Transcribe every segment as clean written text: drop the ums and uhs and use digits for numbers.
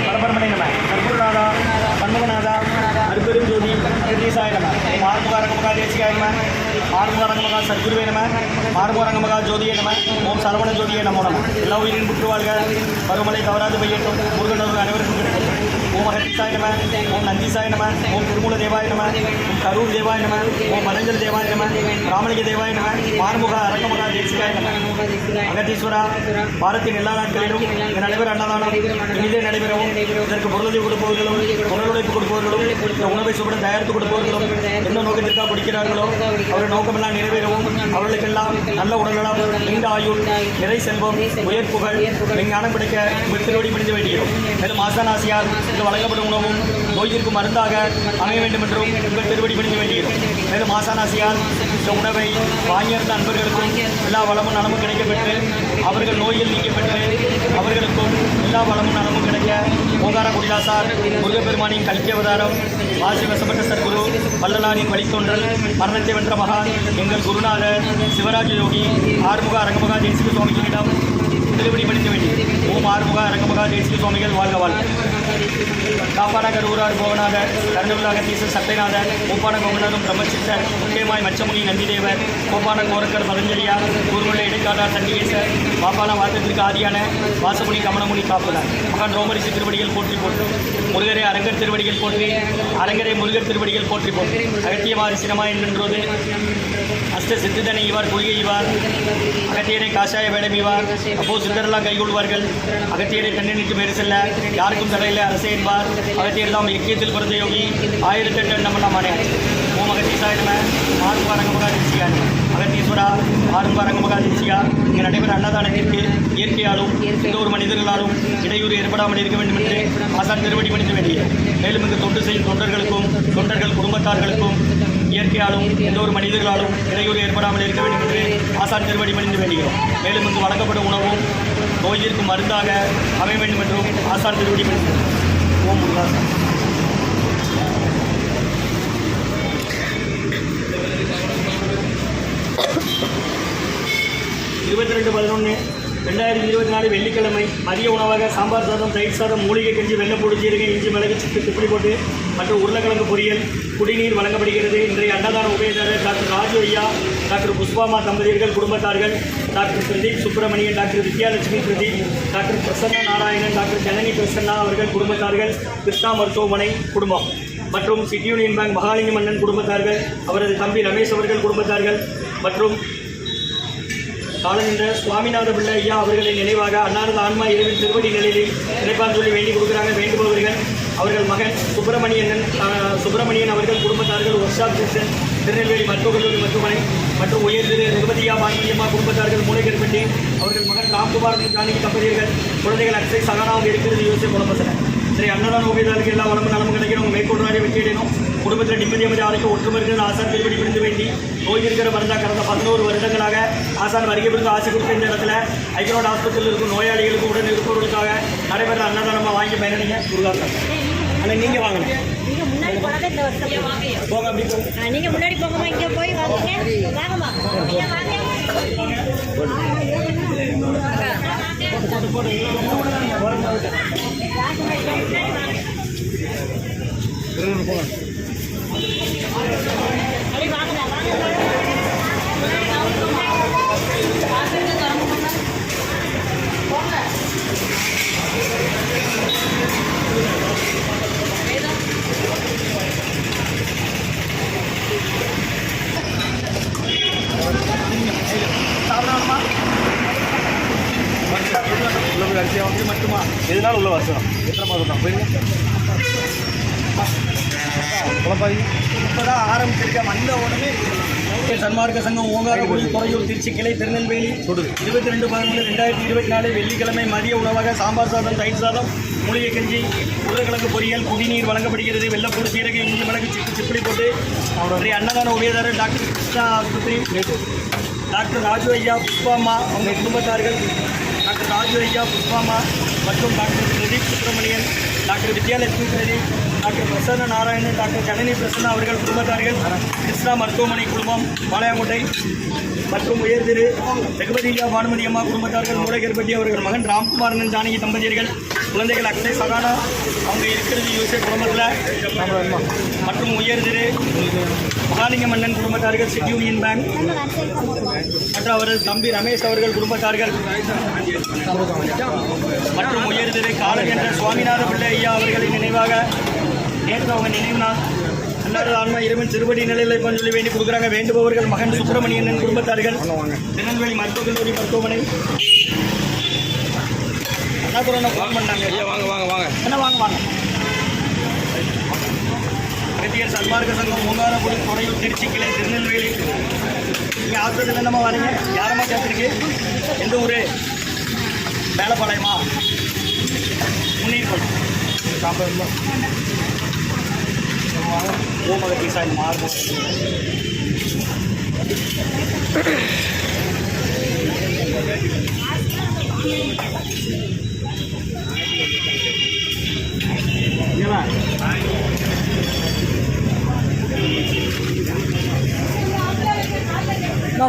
பரபரமனை நம கற்பூரநாதா பன்மகநாதா அருப்பெரும் ஜோதி அகதீசாய நம மார்முகாரங்கமகா தேசிகாய நம மார்முகாரங்கமகா சத்குருவே நம மார்முகாரங்கமகா ஜோதியே நம ஓம் சரவண ஜோதியே நமோ நம எல்லா உயிரின் புற்றுவாழ்க பருவமழை தவறாது பெய்யட்டும் முருகன் அனைவருக்கும் கிடைக்கும் ஓம் அகதீசாய நம ஓம் நந்தீசாய நம ஓம் திருமூல தேவாய நம ஓம் கரூர் தேவாய நம ஓம் மதஞ்சல் தேவாய நம ராமலிங்க தேவாய நம மார்முக அரங்கமகா தேசிகாய நம அகதீஸ்வரா வாரத்தின் எல்லா நாட்களிலும் நடைபெற அன்னதானம் இனிதே நடைபெறவும் இதற்கு பொருளுதவி கொடுப்பவர்களும் பொருளுழைப்பு கொடுப்பவர்களும் இந்த உணவை சுபடம் தயாரித்து கொடுப்பவர்களும் எந்த நோக்கத்திற்காக கொடுக்கிறார்களோ அவருடைய நோக்கமெல்லாம் நிறைவேறவும் அவர்களுக்கெல்லாம் நல்ல உடல்நலம் நீண்ட ஆயுள் நிறை செல்வம் உயர் புகழ் விஞ்ஞானம் கிடைக்க திருவடி பிடித்து வேண்டுகிறோம். மேலும் ஆசானாசியார் இந்த வழங்கப்படும் உணவும் நோய்க்கு மருந்தாக அமைய வேண்டும் என்றும் உங்கள் திருவடி பிடித்து வேண்டுகிறோம். மேலும் ஆசானாசியார் இந்த உணவை வாங்கியிருந்த அன்பர்களுக்கும் எல்லா வளமும் நலமும் கிடைக்கப்பெற்று அவர்கள் நோயில் நீக்கப்பெற்று அவர்களுக்கும் எல்லா வளமும் நலமும் கிடைக்க ஓங்கார குடிலாசார் முருகப்பெருமானின் கல்கி அவதாரம் வாசி வசப்பட்ட சத்குரு வள்ளலாரின் வழித்தோன்றல் மரணத்தை வென்ற மகான் எங்கள் குருநாதர் சிவராஜ யோகி ஆறுமுக அரங்கமகா தேசிக சுவாமிகளிடம் திருவடி படிக்க வேண்டி ஓம் ஆறுமுக அரங்கமகா தேசிக சுவாமிகள் வாழ்க வாழ்க. காப்பான கரூரார் கோவநாதர் கருணவுள்ள அகத்தீசர் சட்டைநாதர் கோப்பான கோவநாதம் பிரம்மசித்தர் முக்கியமாய் மச்சமுனி நந்திதேவர் கோப்பான கோரக்கர் பதஞ்சலியார் கூர்முள்ள இடைக்காடார் சண்டிகேசர் பாப்பான வாதத்திற்கு ஆதியான வாசமுனி கமனமுனி காப்புதார் மகான் ரோமரிசி திருவடிகள் போற்றி போற்று முருகரே அரங்கர் திருவடிகள் போற்றி அரங்கரே முருகர் திருவடிகள் போற்றி போற்று அகத்தியமாரி சினமா என்றென்றது அஷ்ட சித்திதனை இவார் குளிகை இவார் அகத்தியரை காஷாய வேடம் இவார் அப்போ சித்தரெல்லாம் கைகொள்வார்கள் அகத்தியரை தண்ணீருக்கு மேறு செல்ல யாருக்கும் தடையில்லை அரசே என்பார் அகத்தியர் தாம் எக்கியத்தில் பிறந்த யோகி 1008 எண்ணமெல்லாம் மானையாச்சு. ஓம் அகத்தீசாய நம ஆறுமுக அரங்கமகா தேசிகா அகத்தீஸ்வரா ஆறுமுக அரங்கமகா தேசிகா இங்கே நடைபெற அன்னதானத்திற்கு இயற்கையாலும் எந்த ஒரு மனிதர்களாலும் இடையூறு ஏற்படாமல் இருக்க வேண்டும் என்று ஆசான் திருவடி பணிந்து வேண்டிய மேலும் இங்கு தொண்டு செய்யும் தொண்டர்களுக்கும் தொண்டர்கள் குடும்பத்தார்களுக்கும் இயற்கையாலும் எந்த ஒரு மனிதர்களாலும் இடையூறு ஏற்படாமல் இருக்க வேண்டும் என்று ஆசான் திருவடி பணிந்து வேண்டுகிறோம். மேலும் இங்கு வழங்கப்படும் உணவும் நோயிற்கு மருந்தாக அமைய வேண்டும் என்றும் ஆசான் திருவடி பணிந்து ஓம் முருகா. இருபத்தி 2/11/2024 வெள்ளிக்கிழமை மதிய உணவாக சாம்பார் சாதம் தயிர் சாதம் மூலிகை கஞ்சி வெள்ளப்பூடு ஜீரகம் இஞ்சி மிளகு சிட்டு திப்படி போட்டு மற்றும் உருளைக்கிழங்கு பொரியல் குடிநீர் வழங்கப்படுகிறது. இன்றைய அன்னதான உபயதாரர் டாக்டர் ராஜு ஐயா டாக்டர் புஷ்பாமா தம்பதியர்கள் குடும்பத்தார்கள் doctor Pradeep Subramanian doctor Vidyalakshmi Pradeep doctor Prasanna Narayanan doctor Janani Prasanna அவர்கள் குடும்பத்தார்கள் கிருஷ்ணா மருத்துவமனை குடும்பம் மற்றும் சிட்டி யூனியன் பேங்க் மகாலிங்க மன்னன் குடும்பத்தார்கள் அவரது தம்பி ரமேஷ் அவர்கள் குடும்பத்தார்கள் மற்றும் காலநின்ற சுவாமிநாத பிள்ளை ஐயா அவர்களின் நினைவாக அன்னாரது ஆன்மா இரவில் திருவடி நிலையில் நினைப்பான் சொல்லி வேண்டிக் கொடுக்குறாங்க. வேண்டுபவர்கள் அவர்கள் மகன் சுப்பிரமணியன் அவர்கள் குடும்பத்தார்கள் ஒர்க்ஷாப் கிருஷ்ணன் திருநெல்வேலி மருத்துவக் கல்லூரி மருத்துவமனை மற்றும் உயர் திரு ரகுபதியா பாண்டியம்மா குடும்பத்தார்கள் மூளைக்கருப்பட்டி அவர்கள் மகன் ராம்குமார் ஜானகி தம்பதியர்கள் குழந்தைகள் அக்ஷய் சகானாவும் இருக்கிறது யோசிச்சு குழப்பசன சரி அன்னதான உபயதாருக்கு எல்லா வளமும் நலமும் கிடைக்கணும் மேற்கொள்றாரே வெற்றியடையணும் குடும்பத்தில் நிம்மதி அமைதி ஆலைக்கு ஒற்றுமை இருக்கிற ஆசான் திருப்படி பிடிந்து வேண்டி நோய் இருக்கிற மருந்தா கடந்த 11 வருடங்களாக ஆசான் வருகை பிடித்து ஆசை கொடுத்த இந்த இடத்துல ஐக்கியரோட ஆஸ்பத்திரியில் இருக்கும் நோயாளிகளுக்கு உடன் இருப்பவர்களுக்காக நடைபெற அன்னதானமாக வாங்கி பயனடைங்க குருகாசன். ஆனால் நீங்கள் வாங்கணும் போங்க அப்படி நீங்கள் முன்னாடி போங்கம்மா இங்கே போய் வாங்கம்மா மட்டுமா எதனால உள்ள வருஷம் எத்தனை மாதம் தான் போயிருங்க இப்போதான் ஆரம்பிச்சிருக்கேன். வந்த உடனே சன்மார்க்க சங்கம் ஓங்காரக்குடி துறையூர் திருச்சி கிளை திருநெல்வேலி 22/11/2024 வெள்ளிக்கிழமை மதிய உணவாக சாம்பார் சாதம் தயிர் சாதம் மூலிகை கஞ்சி உருளைக்கிழங்கு பொரியல் குடிநீர் வழங்கப்படுகிறது. வெள்ளப்பூடு சீரகை இஞ்சி மிளகு சிப்படி போட்டு அவருடைய அன்னதான உபயதாரர் டாக்டர் கிருஷ்ணா ஆஸ்பத்திரி டாக்டர் ராஜு ஐயா புஷ்பாமா அவங்க குடும்பத்தார்கள் டாக்டர் ராஜு ஐயா புஷ்பாமா மற்றும் doctor Pradeep Subramanian doctor Vidyalakshmi Pradeep doctor Prasanna Narayanan, doctor Janani Prasanna அவர்கள் குடும்பத்தார்கள், கிருஷ்ணா மருத்துவமனை குடும்பம் பாளையங்கோட்டை மற்றும் உயர் திரு ரகுபதியா பானுமதி அம்மா குடும்பத்தார்கள், மூலகர்பட்டி அவர்கள் மகன் ராம்குமாரன் ஜானகி தம்பதியர்கள், குழந்தைகள் அக்ஷய் சகானா அவங்க இருக்கிறது யூசே குடும்பத்தில் மற்றும் உயர் திரு மகாலிங்க மன்னன் குடும்பத்தார்கள், சிட்டி யூனியன் பேங்க் மற்றும் அவரது தம்பி ரமேஷ் அவர்கள் குடும்பத்தார்கள் மற்றும் உயர் திரு காலன் என்ற சுவாமிநாத பிள்ளை ஐயா அவர்களின் நினைவாக நேற்று அவங்க நினைவு நாள் அன்னாரது ஆன்மா இறைவன் திருவடி நிலையில் சொல்லி வேண்டி கொடுக்குறாங்க. வேண்டுபவர்கள் மகன் சுப்பிரமணியன் குடும்பத்தார்கள், திருநெல்வேலி மருத்துவக் கல்லூரி மருத்துவமனை அண்ணாதுரை ஃபோன் பண்ணாங்க. வாங்க வாங்க வாங்க என்ன வாங்க வாங்க அகத்தியர் சன்மார்க்க சங்கம் மூங்காரபுரி துறையூர் திருச்சி கிளை திருநெல்வேலி. இங்கே ஆஸ்பத்திரியில் என்னம்மா வரீங்க? யாரம்மா சேர்த்துருக்கு? எந்த ஊர்? மேலப்பாளையமா? முன்னீர்பல் ஓமகத்தி சாய் மார்பு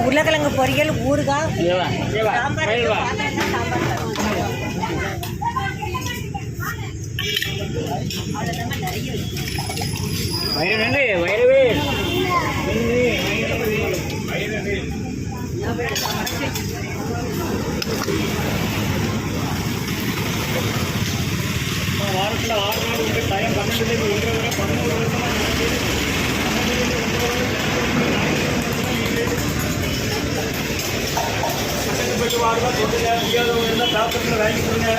உருளைக்கிழங்கு பொரியல், ஊறுகாய், வைரவே வாரத்தில் 6 நாள் உண்டு. டைம் 12 1 வரை 11 வருஷமாக போயிட்டு வாரமாக சொல்லுங்க. முடியாதவங்க இருந்தால் டாக்டர்களை வாங்கி கொடுங்க.